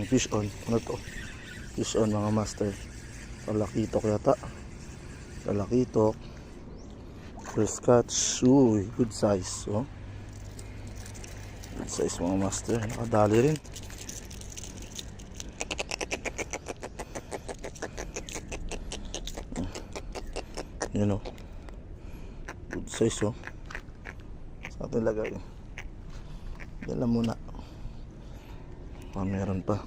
Fish on. Ano to? Fish on mga master. Talakitok yata. Talakitok. First catch. Uy, good size. Oh. Good size mga master. Nakadali rin. Yan o. Good size o. Sa atin lagay. Yan lang muna. Meron pa.